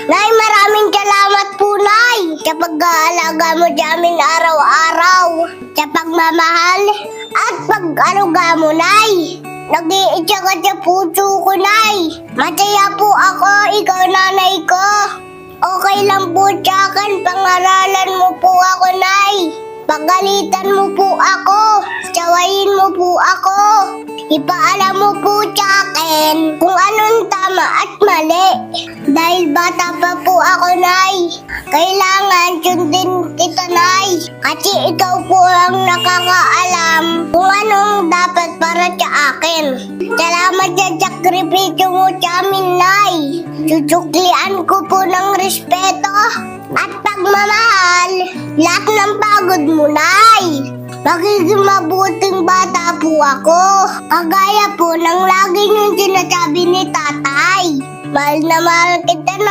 Nay, maraming salamat po, Nay, sa pag-aalaga mo sa amin araw-araw, sa pagmamahal, at pag-aluga mo, Nay. Nag-iitsa ka sa puso ko, Nay. Masaya po ako, ikaw nanay ko. Okay lang po sa akin, pangaralan mo po ako, Nay. Pagalitan mo po ako, tsawayin mo po ako. Ipaalam mo po sa akin kung anong tama at mali. Dahil bata pa po ako, Nay. Kailangan sundin kita, Nay. Kasi ikaw po ang nakakaalam kung anong dapat para sa akin. Salamat sa sakripisyo mo sa amin, Nay. Susuklian ko po ng respeto at pagmamahal lahat ng pagod mo, Nay. Magiging mabuting bata po ako. Kagaya po ng lagi niyong sinasabi ni Tatay. Mahal na mahal kita, Nay.